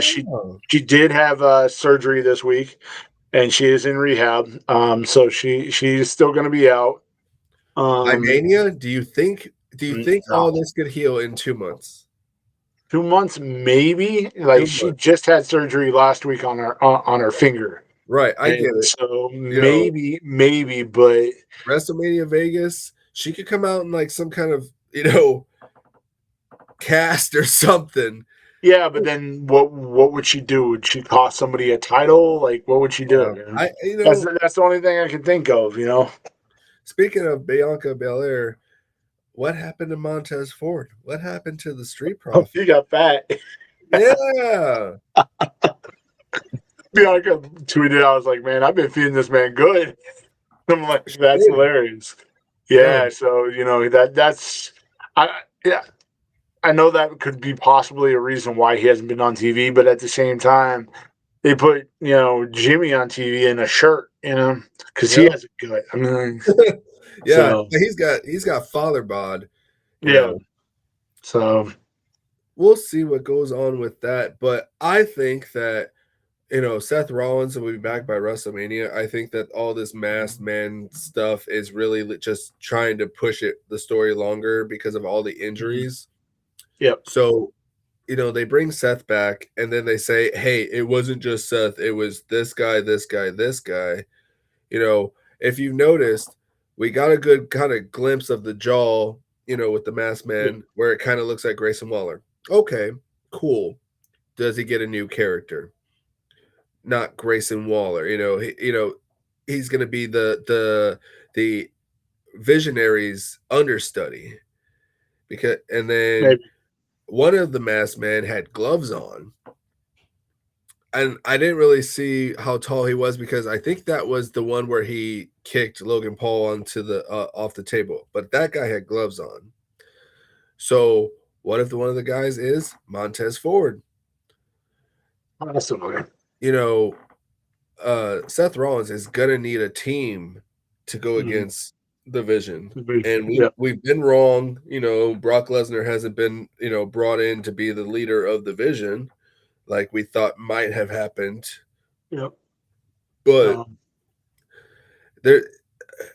She did have surgery this week. And she is in rehab, so she's still going to be out. By Mania, do you think all this could heal in 2 months? 2 months, maybe. Like she just had surgery last week on her finger. Right, I get it. So maybe, but WrestleMania Vegas, she could come out in like some kind of cast or something. Yeah, but then what would she do? Would she cost somebody a title? Like, what would she do? That's the only thing I can think of. Speaking of Bianca Belair, what happened to Montez Ford? What happened to the Street Oh, Profits? he got fat. Yeah. Bianca tweeted, I was like, man, I've been feeding this man good. I'm like, that's hilarious. Yeah, so that's yeah. I know that could be possibly a reason why he hasn't been on TV, but at the same time, they put Jimmy on TV in a shirt, because he has a gut. I mean, yeah, so, he's got father bod. Yeah. So we'll see what goes on with that, but I think that Seth Rollins will be back by WrestleMania. I think that all this masked man stuff is really just trying to push the story longer because of all the injuries. Yep. So, they bring Seth back and then they say, hey, it wasn't just Seth. It was this guy, this guy, this guy. If you've noticed, we got a good kind of glimpse of the jaw, with the masked man where it kind of looks like Grayson Waller. Okay, cool. Does he get a new character? Not Grayson Waller. He's going to be the Visionary's understudy. And then maybe. One of the masked men had gloves on. And I didn't really see how tall he was because I think that was the one where he kicked Logan Paul onto the off the table. But that guy had gloves on. So what if one of the guys is Montez Ford? Possibly. Seth Rollins is gonna need a team to go against the Vision, and we've been wrong. Brock Lesnar hasn't been brought in to be the leader of the Vision like we thought might have happened. Yep. But there,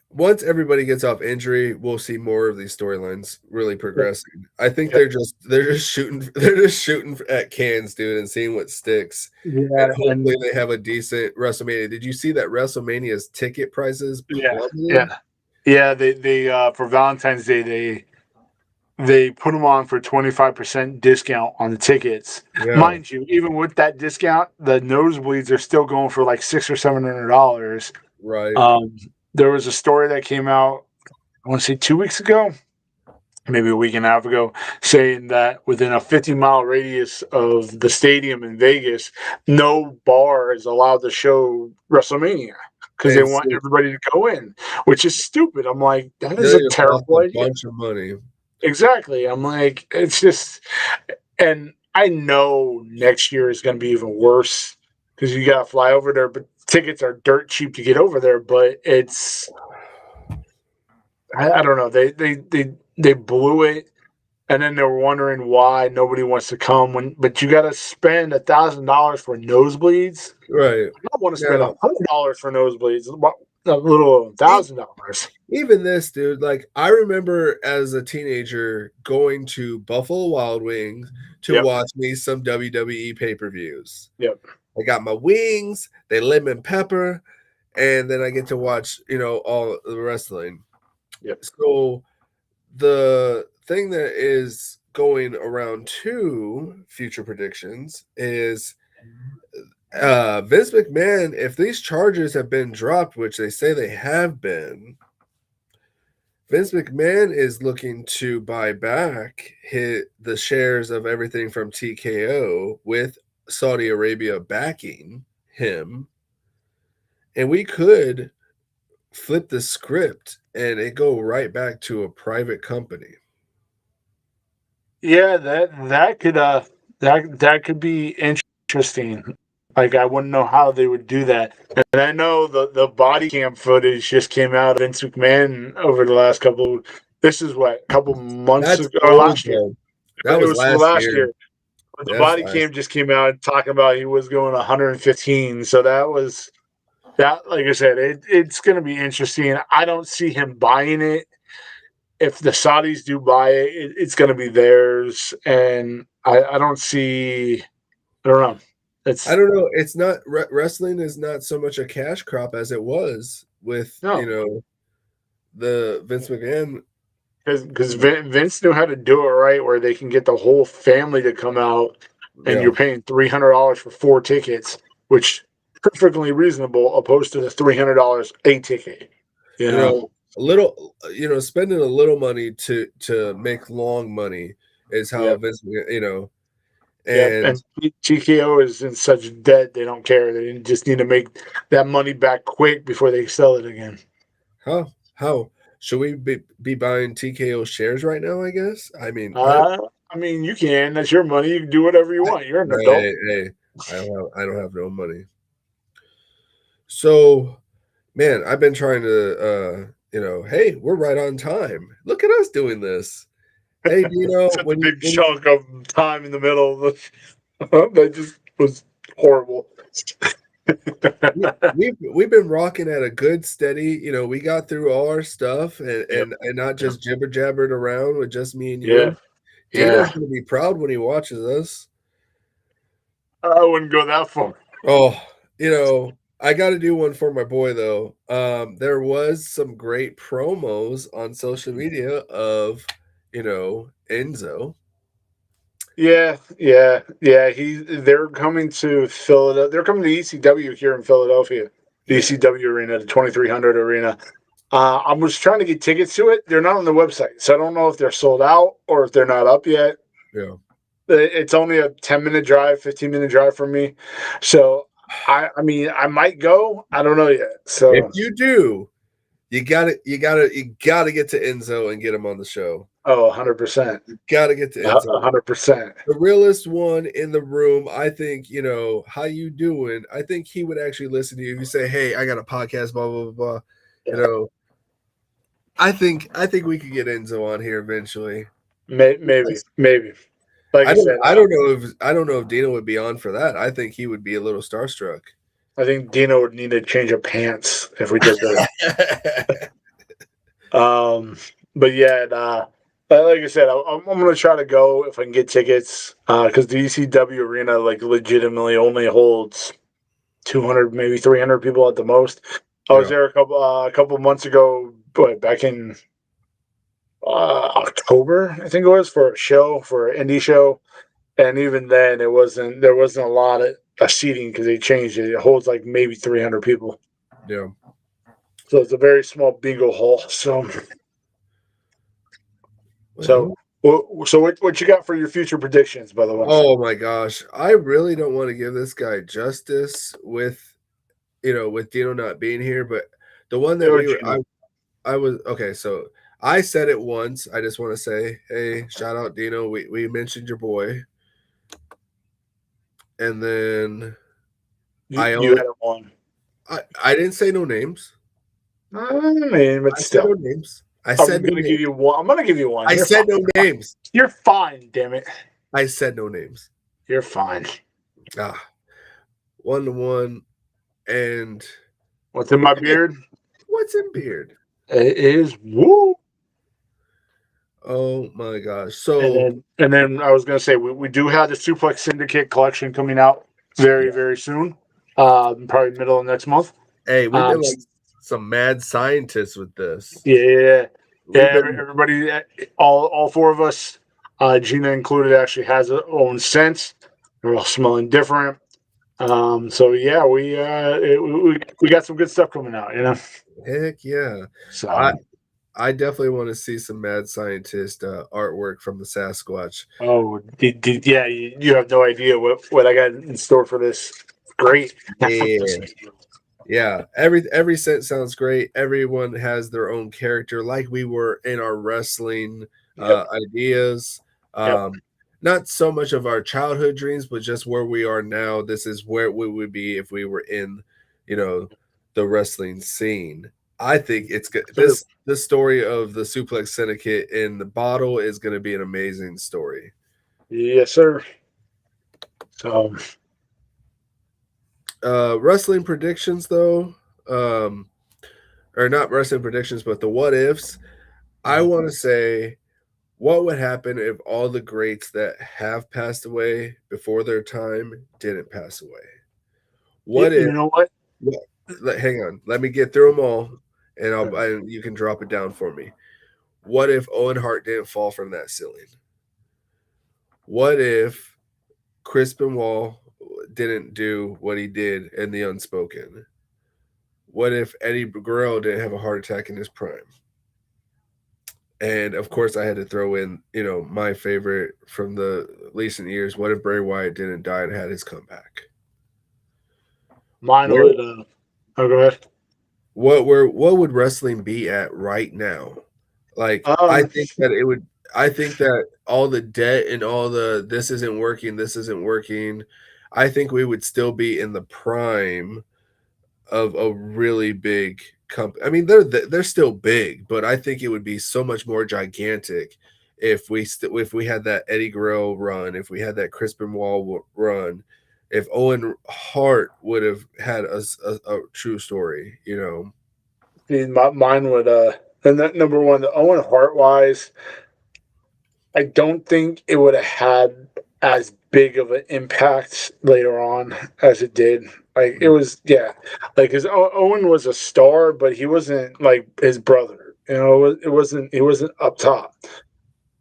once everybody gets off injury, we'll see more of these storylines really progressing. I think they're just shooting at cans, dude, and seeing what sticks. Yeah, and hopefully they have a decent WrestleMania. Did you see that WrestleMania's ticket prices plummeted? Yeah. They for Valentine's Day they put them on for 25% discount on the tickets. Yeah. Mind you, even with that discount, the nosebleeds are still going for like $600 or $700. Right. There was a story that came out, I want to say 2 weeks ago, maybe a week and a half ago, saying that within a 50-mile radius of the stadium in Vegas, no bar is allowed to show WrestleMania because they want everybody to go in, which is stupid. I'm like, that is a terrible idea. A bunch of money. Exactly. I'm like, it's just, and I know next year is going to be even worse because you got to fly over there, but tickets are dirt cheap to get over there. But it's, I don't know. They blew it, and then they were wondering why nobody wants to come. But you got to spend $1,000 for nosebleeds. Right. I don't want to spend $100 for nosebleeds. A little $1,000. Even this, dude, like I remember as a teenager going to Buffalo Wild Wings to watch me some WWE pay-per-views. Yep. I got my wings, they lemon pepper, and then I get to watch, all the wrestling. Yep. So the thing that is going around to future predictions is Vince McMahon, if these charges have been dropped, which they say they have been, Vince McMahon is looking to buy back the shares of everything from TKO with Saudi Arabia backing him. And we could flip the script and it go right back to a private company. Yeah, that could be interesting. Like, I wouldn't know how they would do that. And I know the body cam footage just came out of Vince McMahon over the last couple. This is what, a couple months ago or last year. That was last year. But the body cam just came out talking about he was going 115. So that was that. Like I said, it's going to be interesting. I don't see him buying it. If the Saudis do buy it, it's going to be theirs. And I don't see. I don't know. I don't know. It's not wrestling is not so much a cash crop as it was with the Vince McMahon because Vince knew how to do it right, where they can get the whole family to come out, and Yeah. you're paying $300 for 4 tickets, which perfectly reasonable, opposed to the $300 a ticket. You know, a little, spending a little money to make long money is how Yep. Vince, Yep. and And TKO is in such debt they don't care. They just need to make that money back quick before they sell it again. how should we be buying TKO shares right now? I guess. I mean, I mean, you can. That's your money. You can do whatever you want. You're an adult. hey, I don't have no money. So, man, I've been trying to, hey, we're right on time. Look at us doing this. Hey, Such a big chunk of time in the middle of that just was horrible. we've been rocking at a good steady, we got through all our stuff and not just jibber jabbered around with just me and you. Dino's gonna be proud when he watches us. I wouldn't go that far. Oh, I got to do one for my boy though. There was some great promos on social media of, Enzo. Yeah. They're coming to Philadelphia. They're coming to ECW here in Philadelphia, the ECW arena, the 2300 arena. I was trying to get tickets to it. They're not on the website, so I don't know if they're sold out or if they're not up yet. Yeah. It's only a 10-minute drive, 15-minute drive from me. So I mean, I might go. I don't know yet. So if you do, you gotta get to Enzo and get him on the show. 100%. You gotta get to Enzo. 100%. The realest one in the room. I think, how you doing? I think he would actually listen to you if you say, hey, I got a podcast, blah, blah, blah, blah. I think we could get Enzo on here eventually. Maybe. Like I said, don't know if Dino would be on for that. I think he would be a little starstruck. I think Dino would need a change of pants if we did that. But yeah, like I said, I'm gonna try to go if I can get tickets. Because the ECW arena legitimately only holds 200, maybe 300 people at the most. I was there a couple months ago, but back in October, I think it was, for an indie show, and even then, there wasn't a lot of seating because they changed it. It holds maybe 300 people. Yeah. So it's a very small bingo hall. So what you got for your future predictions, by the way? Oh my gosh, I really don't want to give this guy justice with Dino not being here, but the one that I was okay. So I said it once. I just want to say, hey, shout out Dino. We mentioned your boy, and then you had one. I didn't say no names. I mean, but still, no names. I'm gonna give you one. I'm gonna give you one. I said no names. You're fine. Damn it. I said no names. You're fine. 1-1, and what's in my beard? What's in beard? It is woo. Oh my gosh! So and then I was gonna say we do have the Suplex Syndicate collection coming out very soon. Probably middle of next month. Hey, we've been like some mad scientists with this. Yeah. Everybody, all 4 of us, Gina included, actually has her own scents. They're all smelling different. So yeah, we got some good stuff coming out. Heck yeah! So I definitely want to see some mad scientist artwork from the Sasquatch. Oh, yeah, you have no idea what I got in store for this. Great. Yeah, every set sounds great. Everyone has their own character, like we were in our wrestling ideas. Not so much of our childhood dreams, but just where we are now. This is where we would be if we were in, the wrestling scene. I think it's good. This story of the Suplex Syndicate in the bottle is going to be an amazing story. Yes, sir. So, wrestling predictions, though, or not wrestling predictions, but the what ifs. I want to say, what would happen if all the greats that have passed away before their time didn't pass away? What if? You know what? Hang on, let me get through them all, and you can drop it down for me. what if Owen Hart didn't fall from that ceiling? What if Chris Benoit didn't do what he did in the Unspoken? What if Eddie Guerrero didn't have a heart attack in his prime? And of course, I had to throw in, my favorite from the recent years. What if Bray Wyatt didn't die and had his comeback? Mine would. Oh, go ahead. What would wrestling be at right now? Like, I think that all the debt and all the this isn't working. I think we would still be in the prime of a really big company. I mean, they're still big, but I think it would be so much more gigantic if we had that Eddie Guerrero run, if we had that Chris Benoit run, if Owen Hart would have had a true story, Mine would. And that number one, the Owen Hart wise, I don't think it would have had as big of an impact later on as it did. Like it was, yeah. Like his Owen was a star, but he wasn't like his brother. It wasn't. He wasn't up top.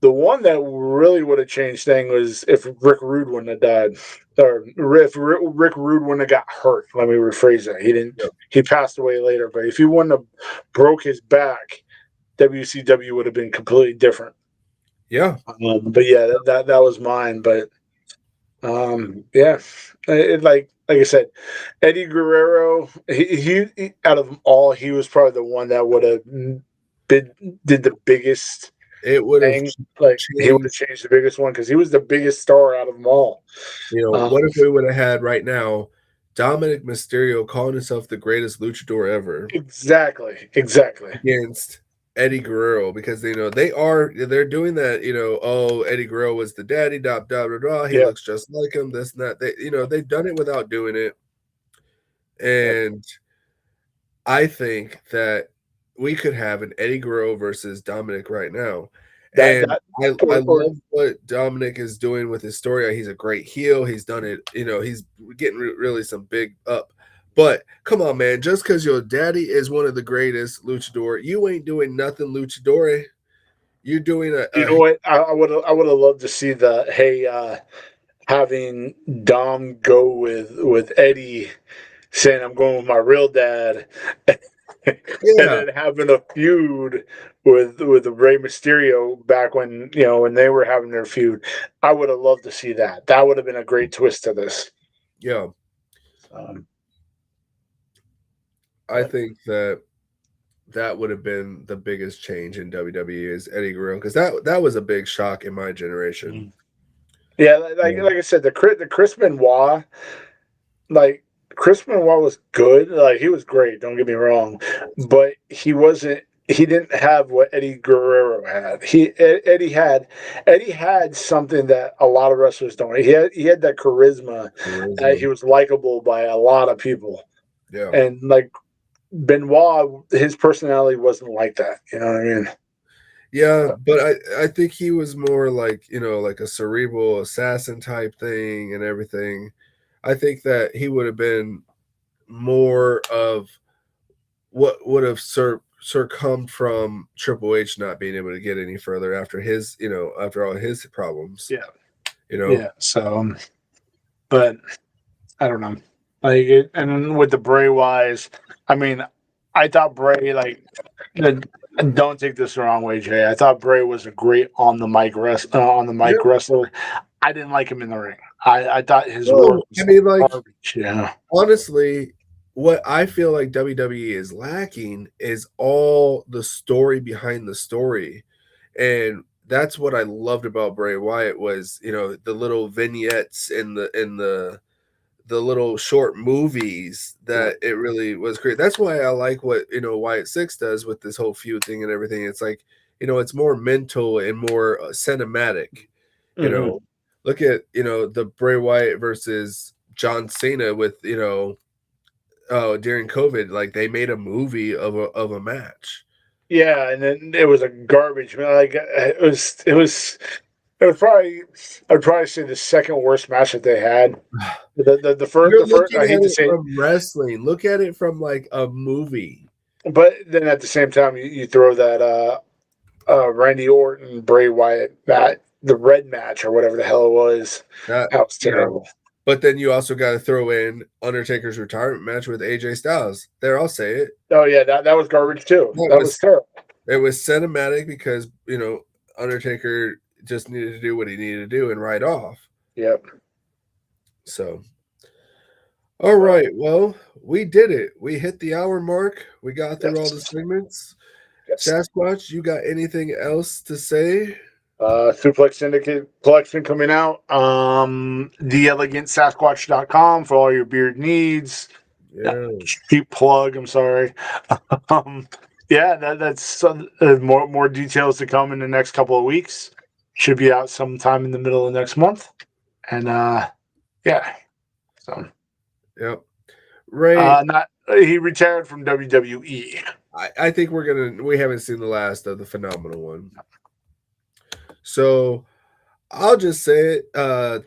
The one that really would have changed thing was if Rick Rude wouldn't have died, or if Rick Rude wouldn't have got hurt. Let me rephrase that. He didn't. Yep. He passed away later, but if he wouldn't have broke his back, WCW would have been completely different. Yeah. But yeah, that was mine. But yeah, like I said, Eddie Guerrero. He out of them all, he was probably the one that would have did the biggest. It would have he would have changed the biggest one because he was the biggest star out of them all. What if we would have had right now Dominic Mysterio calling himself the greatest luchador ever? Exactly. Against Eddie Guerrero, because they're doing that, Eddie Guerrero was the daddy, blah blah blah blah. He looks just like him, this and that. They've done it without doing it. And I think that we could have an Eddie Guerrero versus Dominic right now. I love what Dominic is doing with his story. He's a great heel. He's done it. He's getting really some big up. But come on, man. Just because your daddy is one of the greatest luchador, you ain't doing nothing luchador. You're doing You know what? I would have loved to see having Dom go with Eddie, saying I'm going with my real dad. And then having a feud with Rey Mysterio back when when they were having their feud. I would have loved to see that. That would have been a great twist to this. Yeah. I think that would have been the biggest change in WWE is Eddie Guerrero, because that was a big shock in my generation. Yeah, like I said, the Chris Benoit, Chris Benoit was good. Like he was great. Don't get me wrong, but he wasn't. He didn't have what Eddie Guerrero had. Eddie had something that a lot of wrestlers don't. He had that charisma. He was likable by a lot of people. Yeah, and like Benoit, his personality wasn't like that. You know what I mean? Yeah, but I think he was more like like a cerebral assassin type thing and everything. I think that he would have been more of what would have succumbed from Triple H not being able to get any further after his, after all his problems. Yeah. Yeah. So, but I don't know. And with the Bray wise, I mean, I thought Bray, don't take this the wrong way, Jay. I thought Bray was a great on the mic wrestler. I didn't like him in the ring. I thought his work was garbage. Yeah. Honestly, what I feel like WWE is lacking is all the story behind the story. And that's what I loved about Bray Wyatt was, the little vignettes and the little short movies that it really was great. That's why I like what, Wyatt Six does with this whole feud thing and everything. It's like, it's more mental and more cinematic, Look at, the Bray Wyatt versus John Cena with, during COVID, like they made a movie of a match. Yeah, and then it was a garbage. Like it was probably, I'd probably say the second worst match that they had. The first I hate to say from wrestling. Look at it from like a movie. But then at the same time, you throw that Randy Orton, Bray Wyatt, the red match or whatever the hell it was. That was terrible. But then you also got to throw in Undertaker's retirement match with AJ Styles. There, I'll say it. Oh yeah, that was garbage too. That was terrible. It was cinematic because Undertaker just needed to do what he needed to do and ride off. Yep. So, all right. Well, we did it. We hit the hour mark. We got through all the segments. Yes. Sasquatch, you got anything else to say? Suplex Syndicate collection coming out. TheElegantSasquatch.com for all your beard needs. Yeah. Cheap plug. I'm sorry. That's more details to come in the next couple of weeks. Should be out sometime in the middle of next month. And so yep. Ray, he retired from WWE. I think we haven't seen the last of the phenomenal one. So I'll just say it.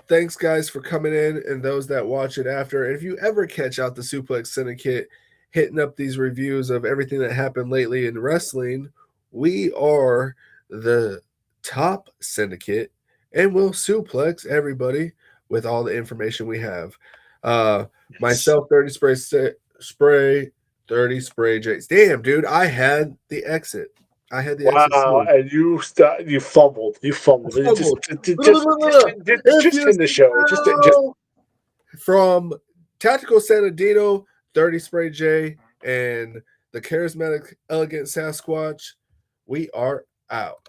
Thanks guys for coming in and those that watch it after. And if you ever catch out the Suplex Syndicate hitting up these reviews of everything that happened lately in wrestling, we are the top syndicate and we'll suplex everybody with all the information we have. Myself, 30 Spray, 30 Spray Jakes. Damn, dude, I had the exit. Exit. And you fumbled. You fumbled. Just in the show. Just from Tactical Sanadino, 30 Spray J, and the charismatic, elegant Sasquatch, we are out.